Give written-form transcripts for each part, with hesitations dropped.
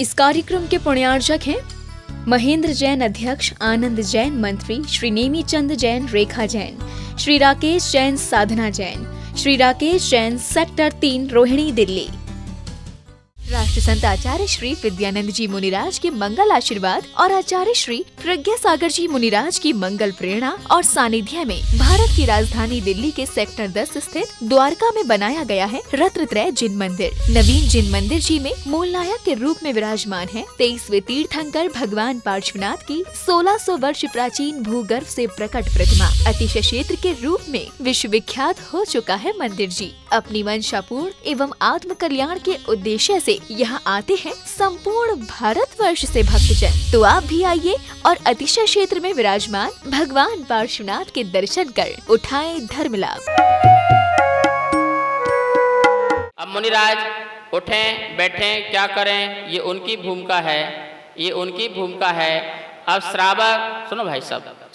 इस कार्यक्रम के पुण्यार्चक हैं महेंद्र जैन अध्यक्ष, आनंद जैन मंत्री, श्री नेमी चंद जैन, रेखा जैन, श्री राकेश जैन, साधना जैन, श्री राकेश जैन, सेक्टर 3, रोहिणी, दिल्ली। राष्ट्र संत आचार्य श्री विद्यानंद जी मुनिराज के मंगल आशीर्वाद और आचार्य श्री प्रज्ञा सागर जी मुनिराज की मंगल प्रेरणा और सानिध्य में भारत की राजधानी दिल्ली के सेक्टर 10 स्थित द्वारका में बनाया गया है रत्नत्रय जिन मंदिर। नवीन जिन मंदिर जी में मूल नायक के रूप में विराजमान है 23वें तीर्थंकर भगवान पार्श्वनाथ की 1600 वर्ष प्राचीन भूगर्भ से प्रकट प्रतिमा। अतिशय क्षेत्र के रूप में विश्व विख्यात हो चुका है मंदिर जी। अपनी मंशापूर्ण एवं आत्म कल्याण के उद्देश्य से यहाँ आते हैं संपूर्ण भारतवर्ष से भक्तजन। तो आप भी आइए और अतिशय क्षेत्र में विराजमान भगवान पार्श्वनाथ के दर्शन कर उठाएं धर्म लाभ। अब मुनिराज उठें, बैठें, क्या करें, ये उनकी भूमिका है, ये उनकी भूमिका है। अब श्रावक, सुनो भाई साहब,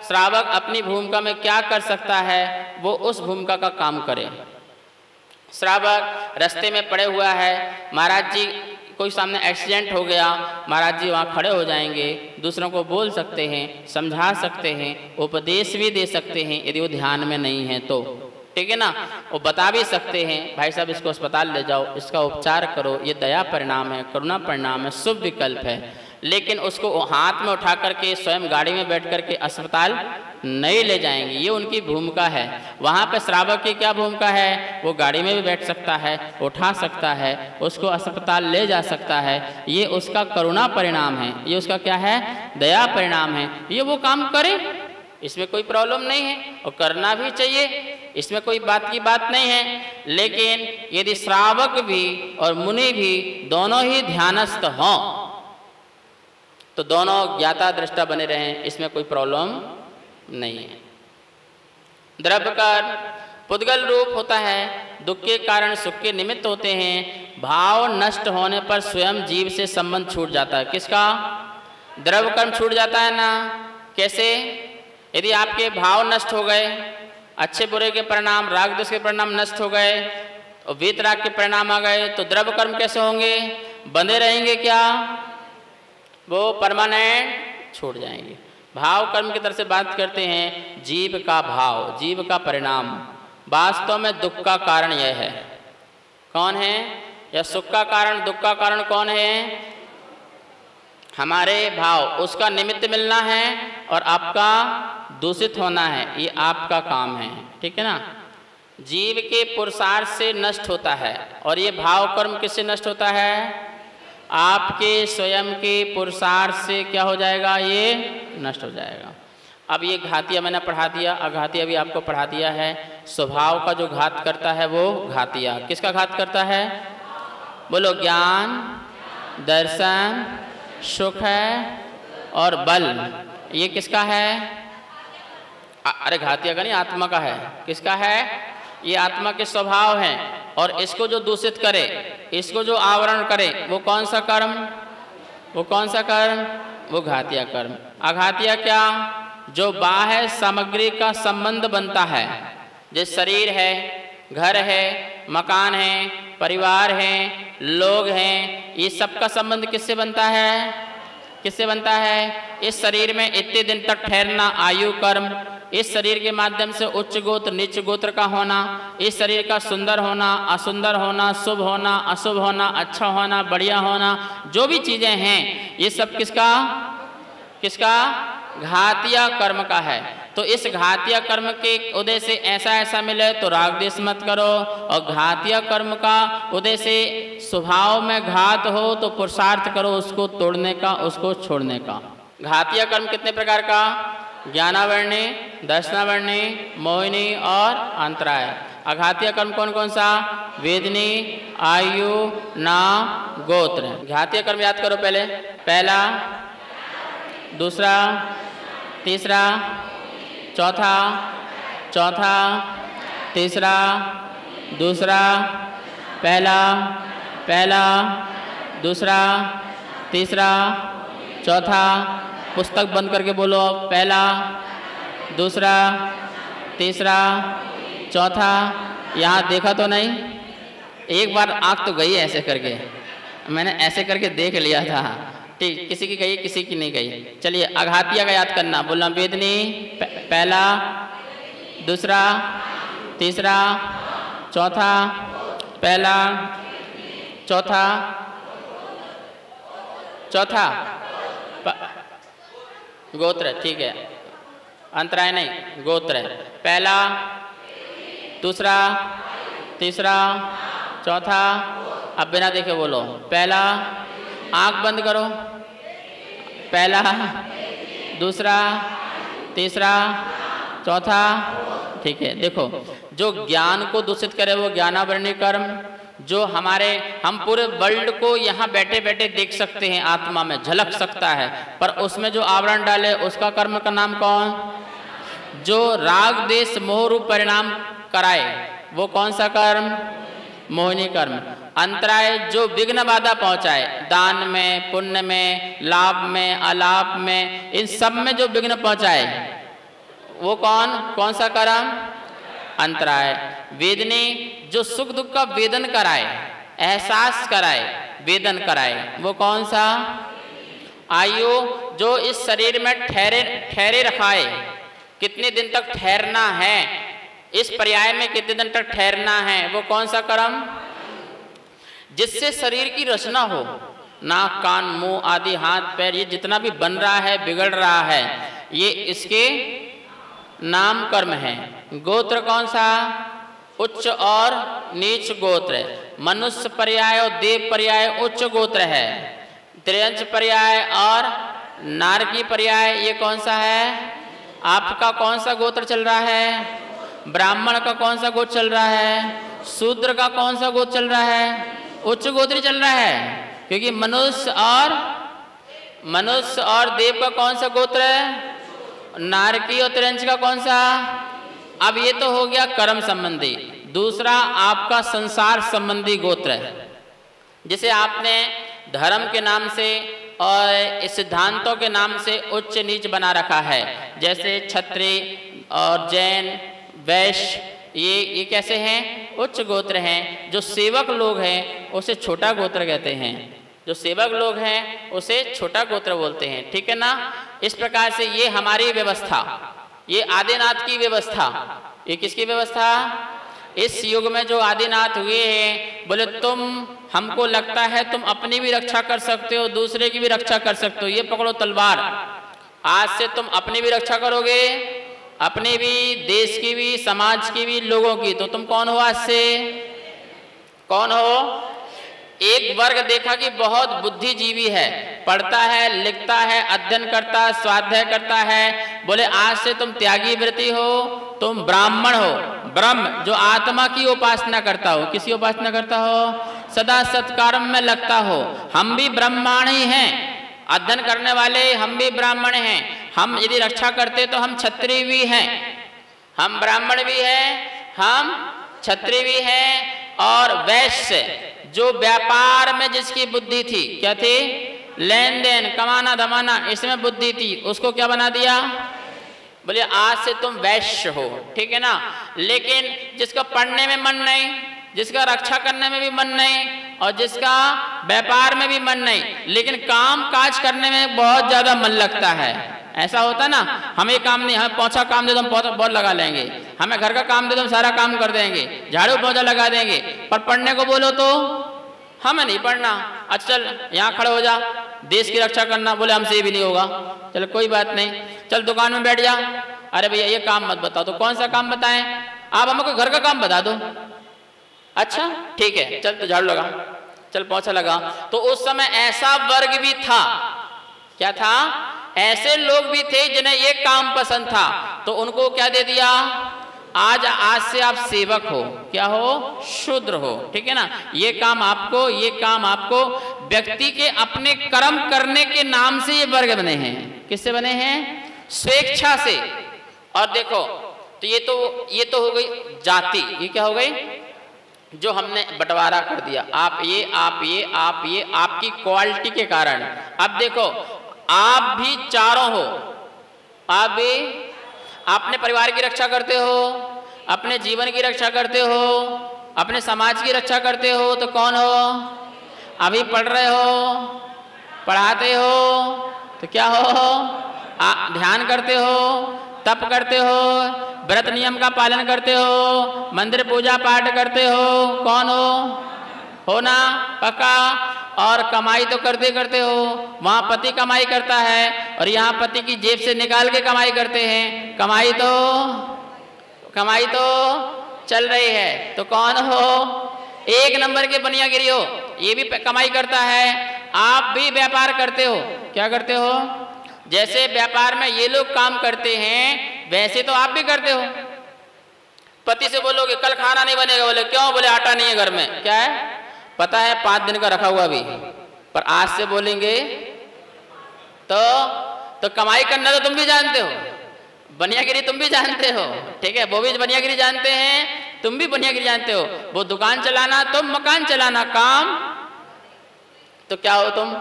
श्रावक अपनी भूमिका में क्या कर सकता है, वो उस भूमिका का काम करे। श्रावक रास्ते में पड़े हुआ है, महाराज जी कोई सामने एक्सीडेंट हो गया, महाराज जी वहाँ खड़े हो जाएंगे, दूसरों को बोल सकते हैं, समझा सकते हैं, उपदेश भी दे सकते हैं यदि वो ध्यान में नहीं है तो, ठीक है ना। वो बता भी सकते हैं भाई साहब इसको अस्पताल ले जाओ, इसका उपचार करो, ये दया परिणाम है, करुणा परिणाम है, शुभ विकल्प है। लेकिन उसको हाथ में उठा करके स्वयं गाड़ी में बैठ करके अस्पताल नहीं ले जाएंगे, ये उनकी भूमिका है। वहाँ पे श्रावक की क्या भूमिका है, वो गाड़ी में भी बैठ सकता है, उठा सकता है, उसको अस्पताल ले जा सकता है, ये उसका करुणा परिणाम है, ये उसका क्या है, दया परिणाम है। ये वो काम करे, इसमें कोई प्रॉब्लम नहीं है और करना भी चाहिए, इसमें कोई बात की बात नहीं है। लेकिन यदि श्रावक भी और मुनि भी दोनों ही ध्यानस्थ हों तो दोनों ज्ञाता दृष्टा बने रहें, इसमें कोई प्रॉब्लम नहीं है। द्रव्य का पुद्गल रूप होता है, दुख के कारण सुख के निमित्त होते हैं। भाव नष्ट होने पर स्वयं जीव से संबंध छूट जाता है। किसका? द्रव्य कर्म छूट जाता है ना। कैसे? यदि आपके भाव नष्ट हो गए, अच्छे बुरे के परिणाम, राग द्वेष के परिणाम नष्ट हो गए और वीतराग के परिणाम आ गए, तो द्रव्य कर्म कैसे होंगे? बंधे रहेंगे क्या? वो परमानेंट छूट जाएंगे। भाव कर्म की तरफ से बात करते हैं, जीव का भाव, जीव का परिणाम। वास्तव में दुख का कारण यह है। कौन है? या सुख का कारण, दुख का कारण कौन है? हमारे भाव, उसका निमित्त मिलना है और आपका दूषित होना है, ये आपका काम है, ठीक है ना। जीव के पुरुषार्थ से नष्ट होता है और ये भाव कर्म किससे नष्ट होता है? आपके स्वयं के पुरुषार्थ से क्या हो जाएगा? ये नष्ट हो जाएगा। अब ये घातिया मैंने पढ़ा दिया, अघातिया भी आपको पढ़ा दिया है। स्वभाव का जो घात करता है वो घातिया। किसका घात करता है? बोलो। ज्ञान, दर्शन, सुख है और बल, ये किसका है? अरे घातिया का नहीं, आत्मा का है। किसका है? ये आत्मा के स्वभाव हैं। और इसको जो दूषित करे, इसको जो आवरण करे, वो कौन सा कर्म? वो कौन सा कर्म? वो घातिया कर्म। अघातिया क्या? जो बाह्य सामग्री का संबंध बनता है, जैसे शरीर है, घर है, मकान है, परिवार है, लोग हैं, ये सबका संबंध किससे बनता है? किससे बनता है? इस शरीर में इतने दिन तक ठहरना, आयु कर्म। इस शरीर के माध्यम से उच्च गोत्र नीच गोत्र का होना, इस शरीर का सुंदर होना, असुंदर होना, शुभ होना, अशुभ होना, अच्छा होना, बढ़िया होना, जो भी चीजें हैं, ये सब किसका? किसका? घातिया कर्म का है। तो इस घातिया कर्म के उदय से ऐसा मिले तो राग द्वेष मत करो, और घातिया कर्म का उदय से स्वभाव में घात हो तो पुरुषार्थ करो उसको तोड़ने का, उसको छोड़ने का। घातिया कर्म कितने प्रकार का? ज्ञानावर्णी, दर्शनावर्णी, मोहिनी और अंतराय। अघातिया कर्म कौन कौन सा? वेदनी, आयु, नाम, गोत्र। घातिया कर्म याद करो पहले। पहला, दूसरा, तीसरा, चौथा, तीसरा, दूसरा, पहला, दूसरा, तीसरा, चौथा। पुस्तक बंद करके बोलो। पहला, दूसरा, तीसरा, चौथा। यहाँ देखा तो नहीं? एक बार आँख तो गई ऐसे करके, मैंने ऐसे करके देख लिया था। ठीक, किसी की गई किसी की नहीं गई। चलिए आघातिया का याद करना। बोलना वेदनी पहला, दूसरा, तीसरा, चौथा, पहला, चौथा, चौथा गोत्र। ठीक है, अंतराय नहीं, गोत्र। पहला, दूसरा, तीसरा, चौथा। अब बिना देखे बोलो। पहला, आंख बंद करो। पहला, दूसरा, तीसरा, चौथा। ठीक है, देखो जो ज्ञान को दूषित करे वो ज्ञानावरणीय कर्म। जो हम पूरे वर्ल्ड को यहाँ बैठे बैठे देख सकते हैं, आत्मा में झलक सकता है, पर उसमें जो आवरण डाले उसका कर्म का नाम कौन? जो राग देश मोह रूप परिणाम कराए वो कौन सा कर्म? मोहिनी कर्म। अंतराय जो विघ्न बाधा पहुंचाए, दान में, पुण्य में, लाभ में, अलाभ में, इन सब में जो विघ्न पहुंचाए वो कौन सा कर्म? अंतराय। वेदनी जो सुख दुख का वेदन कराए, एहसास कराए, वेदन कराए, वो कौन सा? आयु जो इस शरीर में ठहरे रखाए, कितने दिन तक ठहरना है, इस पर्याय में कितने दिन तक ठहरना है, वो कौन सा कर्म? जिससे शरीर की रचना हो, नाक कान मुंह आदि हाथ पैर ये जितना भी बन रहा है, बिगड़ रहा है, ये इसके नाम कर्म है। गोत्र कौन सा? उच्च और नीच गोत्र। मनुष्य पर्याय और देव पर्याय उच्च गोत्र है। त्रियंच पर्याय और नारकी पर्याय ये कौन सा है? आपका कौन सा गोत्र चल रहा है? ब्राह्मण का कौन सा गोत्र चल रहा है? शूद्र का कौन सा गोत्र चल रहा है? उच्च गोत्र चल रहा है, क्योंकि मनुष्य और देव का कौन सा गोत्र है? नारकी और त्रियंच का कौन सा? अब ये तो हो गया कर्म संबंधी। दूसरा आपका संसार संबंधी गोत्र है, जिसे आपने धर्म के नाम से और सिद्धांतों के नाम से उच्च नीच बना रखा है। जैसे क्षत्रिय और जैन, वैश्य, ये कैसे हैं? उच्च गोत्र हैं। जो सेवक लोग हैं उसे छोटा गोत्र कहते हैं। जो सेवक लोग हैं उसे छोटा गोत्र बोलते हैं। ठीक है ना? इस प्रकार से ये हमारी व्यवस्था, ये आदिनाथ की व्यवस्था। ये किसकी व्यवस्था? इस युग में जो आदिनाथ हुए हैं, बोले तुम, हमको लगता है तुम अपनी भी रक्षा कर सकते हो, दूसरे की भी रक्षा कर सकते हो, ये पकड़ो तलवार। आज से तुम अपनी भी रक्षा करोगे, अपनी भी, देश की भी, समाज की भी, लोगों की। तो तुम कौन हो? आज से कौन हो? एक वर्ग देखा कि बहुत बुद्धिजीवी है, पढ़ता है, लिखता है, अध्ययन करता है, स्वाध्याय करता है। बोले आज से तुम त्यागी वृत्ति हो, तुम ब्राह्मण हो। ब्रह्म जो आत्मा की उपासना करता हो, किसी उपासना करता हो? सदा सत्कर्म में लगता हो। हम भी ब्राह्मण ही हैं, अध्ययन करने वाले हम भी ब्राह्मण हैं। हम यदि रक्षा करते तो हम क्षत्रिय भी हैं, हम ब्राह्मण भी हैं, हम क्षत्रिय भी हैं। और वैश्य जो व्यापार में जिसकी बुद्धि थी, क्या थी? लेन देन, कमाना धमाना, इसमें बुद्धि थी, उसको क्या बना दिया? बोले आज से तुम वैश्य हो। ठीक है ना? लेकिन जिसका पढ़ने में मन नहीं, जिसका रक्षा करने में भी मन नहीं, और जिसका व्यापार में भी मन नहीं, लेकिन काम काज करने में बहुत ज्यादा मन लगता है। ऐसा होता ना, हमें काम नहीं, हमें पोछा काम दे दो हम बहुत लगा लेंगे, हमें घर का काम दे दो हम सारा काम कर देंगे, झाड़ू पोछा लगा देंगे, पर पढ़ने को बोलो तो हमें नहीं पढ़ना। अच्छा चल यहाँ खड़े हो जा, देश की रक्षा करना, बोले हमसे भी नहीं होगा। चलो कोई बात नहीं, चल दुकान में बैठ जा। अरे भैया ये काम मत बताओ। तो कौन सा काम बताएं? आप हमको घर का काम बता दो। अच्छा ठीक है, चल तो झाड़ू लगा, चल पोछा लगा। तो उस समय ऐसा वर्ग भी था, क्या था? ऐसे लोग भी थे जिन्हें ये काम पसंद था, तो उनको क्या दे दिया? आज से आप सेवक हो, क्या हो? शूद्र हो। ठीक है ना? ये काम आपको व्यक्ति के अपने कर्म करने के नाम से ये वर्ग बने हैं। किससे बने हैं? स्वेच्छा से। और देखो तो ये तो हो गई जाति। ये क्या हो गई? जो हमने बंटवारा कर दिया, आप ये आपकी क्वालिटी के कारण। अब देखो आप भी चारों हो, आप भी अपने परिवार की रक्षा करते हो, अपने जीवन की रक्षा करते हो, अपने समाज की रक्षा करते हो, तो कौन हो? अभी पढ़ रहे हो, पढ़ाते हो तो क्या हो, ध्यान करते हो, तप करते हो, व्रत नियम का पालन करते हो, मंदिर पूजा पाठ करते हो, कौन हो ना पक्का। और कमाई तो करते करते हो, वहाँ पति कमाई करता है और यहाँ पति की जेब से निकाल के कमाई करते हैं, कमाई तो चल रही है। तो कौन हो, एक नंबर के बनियागिरी हो, ये भी कमाई करता है। आप भी व्यापार करते हो, क्या करते हो, जैसे व्यापार में ये लोग काम करते हैं वैसे तो आप भी करते हो। पति से बोलोगे कल खाना नहीं बनेगा, बोले क्यों, बोले आटा नहीं है घर में, क्या है पता है 5 दिन का रखा हुआ भी, पर आज से बोलेंगे तो कमाई करना तो तुम भी जानते हो, बनियागिरी तुम भी जानते हो, ठीक है, वो भी बनियागिरी जानते हैं, तुम भी बनियागिरी जानते हो। वो दुकान चलाना, तुम मकान चलाना, काम तो क्या हो, तुम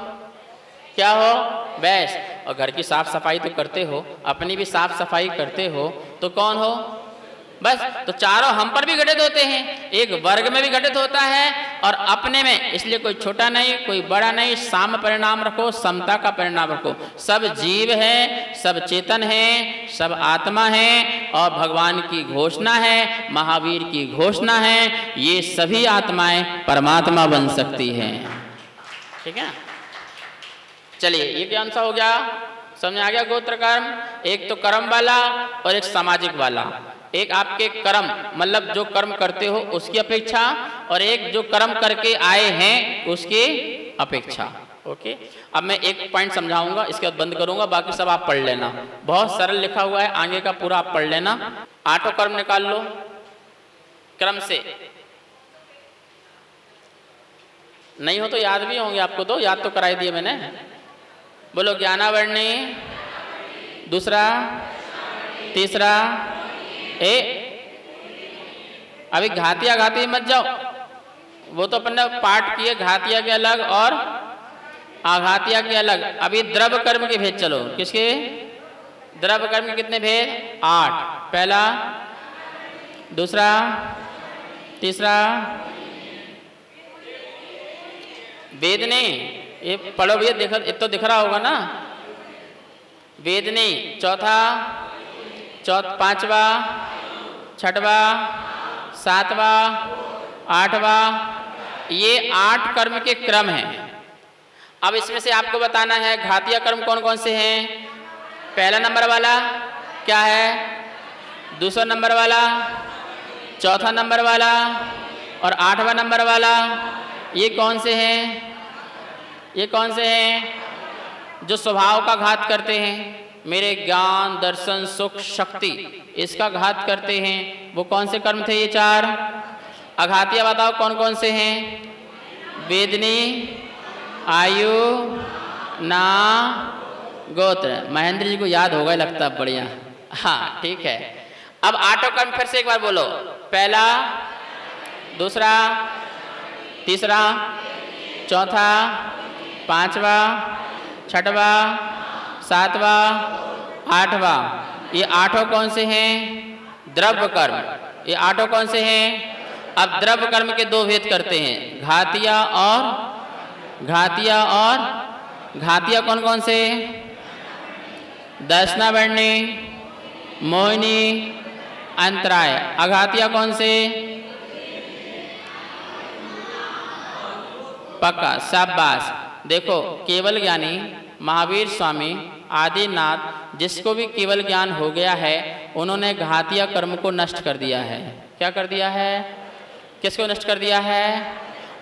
क्या हो, बैस। और घर की साफ सफाई तो करते हो, अपनी भी साफ सफाई करते हो, तो कौन हो, बस। तो चारों हम पर भी घटित होते हैं, एक वर्ग में भी घटित होता है और अपने में, इसलिए कोई छोटा नहीं कोई बड़ा नहीं, साम परिणाम रखो, समता का परिणाम रखो। सब जीव हैं, सब चेतन हैं, सब आत्मा हैं और भगवान की घोषणा है, महावीर की घोषणा है, ये सभी आत्माएं परमात्मा बन सकती हैं, ठीक है। चलिए ये क्या आंसर हो गया, समझ आ गया। गोत्र कर्म, एक तो कर्म वाला और एक सामाजिक वाला। एक आपके कर्म मतलब जो कर्म करते हो उसकी अपेक्षा, और एक जो कर्म करके आए हैं उसकी अपेक्षा। ओके, अब मैं एक पॉइंट समझाऊंगा, इसके बाद बंद करूंगा, बाकी सब आप पढ़ लेना। बहुत सरल लिखा हुआ है, आगे का पूरा आप पढ़ लेना। आठों कर्म निकाल लो क्रम से, नहीं हो तो याद भी होंगे आपको, तो याद तो कराई दिए मैंने। बोलो ज्ञानावर्णी, दूसरा, तीसरा, अभी घातिया घाती मत जाओ, वो तो अपन ने पाठ किए, घातिया के अलग और आघातिया के अलग। अभी द्रव्य कर्म के भेद चलो, किसके, द्रव्य कर्म के कितने भेद, 8, पहला, दूसरा, तीसरा, वेदनी, ये पढ़ो भैया, देख तो दिख रहा होगा ना, वेदनी, चौथा, पांचवा, छठवा, सातवा, आठवा, ये 8 कर्म के क्रम हैं। अब इसमें से आपको बताना है घातिया कर्म कौन कौन से हैं। पहला नंबर वाला क्या है, दूसरा नंबर वाला, चौथा नंबर वाला और 8वां नंबर वाला, ये कौन से हैं, ये कौन से हैं, जो स्वभाव का घात करते हैं, मेरे ज्ञान दर्शन सुख शक्ति इसका घात करते हैं, वो कौन से कर्म थे, ये 4। अघातिया बताओ कौन कौन से हैं, वेदनी, आयु, ना, गोत्र। महेंद्र जी को याद होगा लगता है, बढ़िया, हाँ ठीक है। अब 8 कर्म फिर से एक बार बोलो, पहला, दूसरा, तीसरा, चौथा, पांचवा, छठवा, सातवा, आठवां, ये 8 कौन से हैं, द्रव्य कर्म, ये 8 कौन से हैं। अब द्रव्य कर्म के 2 भेद करते हैं, घातिया और घातिया कौन कौन से, दर्शनावर्णी, मोहिनी, अंतराय। अघातिया कौन से, पक्का, शाबाश। देखो केवल ज्ञानी महावीर स्वामी आदिनाथ, जिसको भी केवल ज्ञान हो गया है, उन्होंने घातिया कर्म को नष्ट कर दिया है। क्या कर दिया है, किसको नष्ट कर दिया है,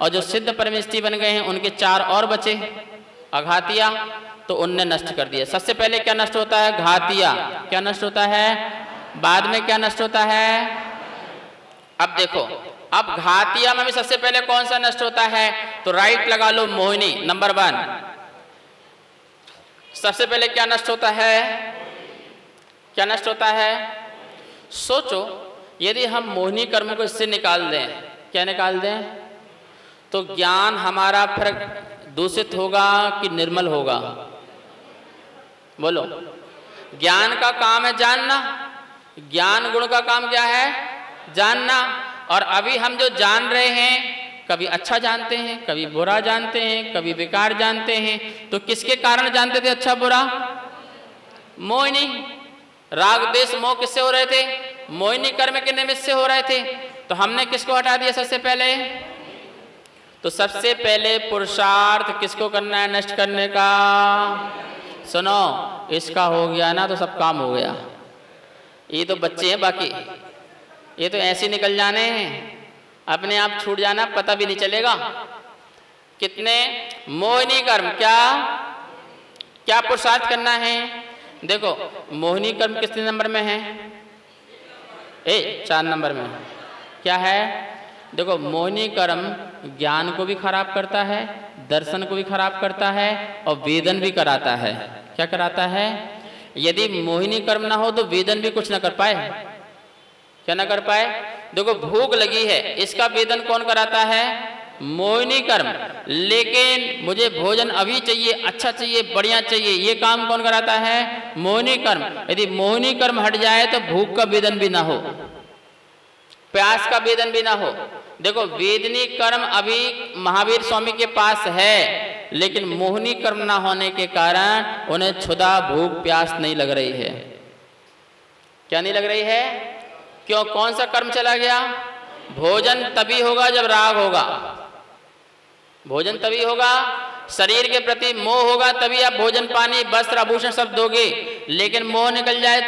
और जो सिद्ध परमेष्ठी बन गए हैं उनके 4 और बचे अघातिया, तो उनने नष्ट कर दिया। सबसे पहले क्या नष्ट होता है, घातिया, क्या नष्ट होता है, बाद में क्या नष्ट होता है। अब देखो, अब घातिया में भी सबसे पहले कौन सा नष्ट होता है, तो राइट लगा लो, मोहिनी नंबर 1। सबसे पहले क्या नष्ट होता है, क्या नष्ट होता है, सोचो यदि हम मोहिनी कर्म को इससे निकाल दें, क्या निकाल दें, तो ज्ञान हमारा फिर दूषित होगा कि निर्मल होगा, बोलो। ज्ञान का काम है जानना, ज्ञान गुण का काम क्या है, जानना। और अभी हम जो जान रहे हैं कभी अच्छा जानते हैं, कभी बुरा जानते हैं, कभी बेकार जानते हैं। तो किसके कारण जानते थे अच्छा बुरा? मोहिनी। राग द्वेष मोह किससे हो रहे थे? मोहिनी कर्म के निमित्त से हो रहे थे। तो हमने किसको हटा दिया सबसे पहले? तो सबसे पहले पुरुषार्थ किसको करना है नष्ट करने का? सुनो, इसका हो गया ना तो सब काम हो गया। ये तो बच्चे हैं, बाकी ये तो ऐसे निकल जाने हैं, अपने आप छूट जाना, पता भी नहीं चलेगा। कितने? मोहिनी कर्म। क्या क्या पुरुषार्थ करना है? देखो, मोहिनी कर्म कितने नंबर में है? 4 नंबर में। क्या है? देखो, मोहिनी कर्म ज्ञान को भी खराब करता है, दर्शन को भी खराब करता है और वेदन भी कराता है। क्या कराता है? यदि मोहिनी कर्म ना हो तो वेदन भी कुछ ना कर पाए। क्या ना कर पाए? देखो, भूख लगी है, इसका वेदन कौन कराता है? मोहिनी कर्म। लेकिन मुझे भोजन अभी चाहिए, अच्छा चाहिए, बढ़िया चाहिए, ये काम कौन कराता है? मोहिनी कर्म। यदि मोहिनी कर्म हट जाए तो भूख का वेदन भी ना हो, प्यास का वेदन भी ना हो। देखो, वेदनी कर्म अभी महावीर स्वामी के पास है, लेकिन मोहिनी कर्म ना होने के कारण उन्हें क्षुधा, भूख, प्यास नहीं लग रही है। क्या नहीं लग रही है? क्यों? कौन सा कर्म चला गया? भोजन तभी होगा जब राग होगा। भोजन तभी होगा, शरीर के प्रति मोह होगा तभी आप भोजन, पानी, वस्त्र, आभूषण सब दोगे। लेकिन मोह निकल जाए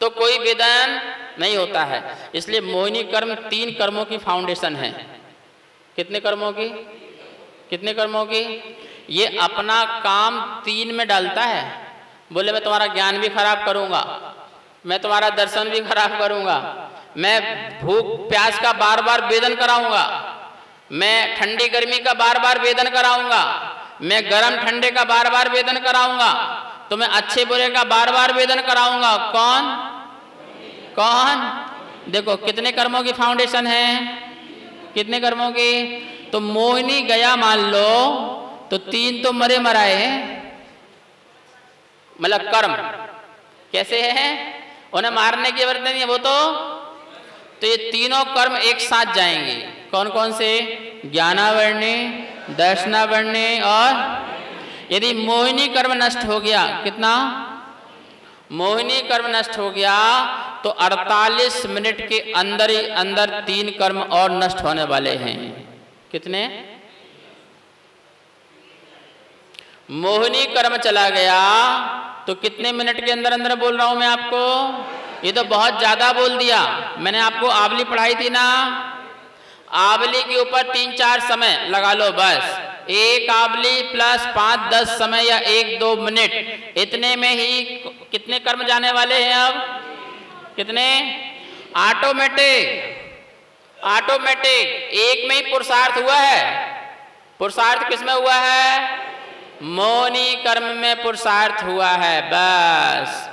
तो कोई वेदन नहीं होता है। इसलिए मोहिनी कर्म 3 कर्मों की फाउंडेशन है। कितने कर्मों की? कितने कर्मों की? ये अपना काम 3 में डालता है। बोले, मैं तुम्हारा ज्ञान भी खराब करूंगा, मैं तुम्हारा दर्शन भी खराब करूंगा, मैं भूख प्यास का बार बार वेदन कराऊंगा, मैं ठंडी गर्मी का बार बार वेदन कराऊंगा, मैं गर्म ठंडे का बार बार वेदन कराऊंगा, तो मैं अच्छे बुरे का बार बार वेदन कराऊंगा। कौन? कौन? देखो, कितने कर्मों की फाउंडेशन है? कितने कर्मों की? तो मोहिनी गया मान लो तो 3 तो मरे मराए हैं, मतलब कर्म। कैसे है? उन्हें मारने की जरूरत नहीं है, वो तो ये तीनों कर्म एक साथ जाएंगे। कौन कौन से? ज्ञानावरणी, दर्शनावरणी और यदि मोहिनी कर्म नष्ट हो गया, कितना? मोहिनी कर्म नष्ट हो गया तो 48 मिनट के अंदर ही अंदर 3 कर्म और नष्ट होने वाले हैं। कितने? मोहिनी कर्म चला गया तो कितने मिनट के अंदर अंदर बोल रहा हूं मैं आपको? ये तो बहुत ज्यादा बोल दिया। मैंने आपको आवली पढ़ाई थी ना, आवली के ऊपर 3-4 समय लगा लो बस। 1 आवली प्लस 5-10 समय या 1-2 मिनट, इतने में ही कितने कर्म जाने वाले हैं? अब कितने? ऑटोमेटिक। ऑटोमेटिक एक में ही पुरुषार्थ हुआ है। पुरुषार्थ किसमें हुआ है? मोहिनी कर्म में पुरुषार्थ हुआ है। बस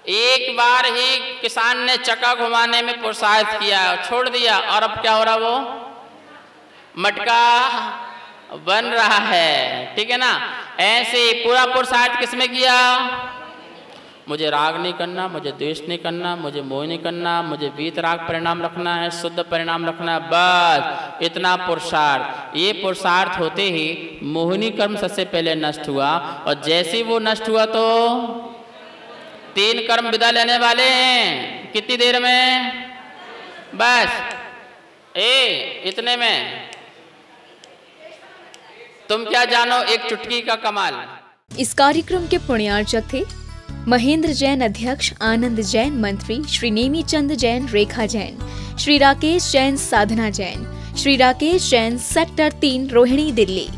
एक बार ही किसान ने चक्का घुमाने में पुरुषार्थ किया, छोड़ दिया, और अब क्या हो रहा? वो मटका बन रहा है। ठीक है ना? ऐसे पूरा पुरुषार्थ किसमें किया? मुझे राग नहीं करना, मुझे द्वेष नहीं करना, मुझे मोह नहीं करना, मुझे वीतराग परिणाम रखना है, शुद्ध परिणाम रखना है, बस इतना पुरुषार्थ। ये पुरुषार्थ होते ही मोहिनी कर्म सबसे पहले नष्ट हुआ, और जैसे ही वो नष्ट हुआ तो 3 कर्म विदा लेने वाले हैं। कितनी देर में? बस इतने में तुम क्या जानो एक चुटकी का कमाल। इस कार्यक्रम के पुण्यार्चक थे महेंद्र जैन अध्यक्ष, आनंद जैन मंत्री, श्री नेमी चंद जैन, रेखा जैन, श्री राकेश जैन, साधना जैन, श्री राकेश जैन, सेक्टर 3, रोहिणी, दिल्ली।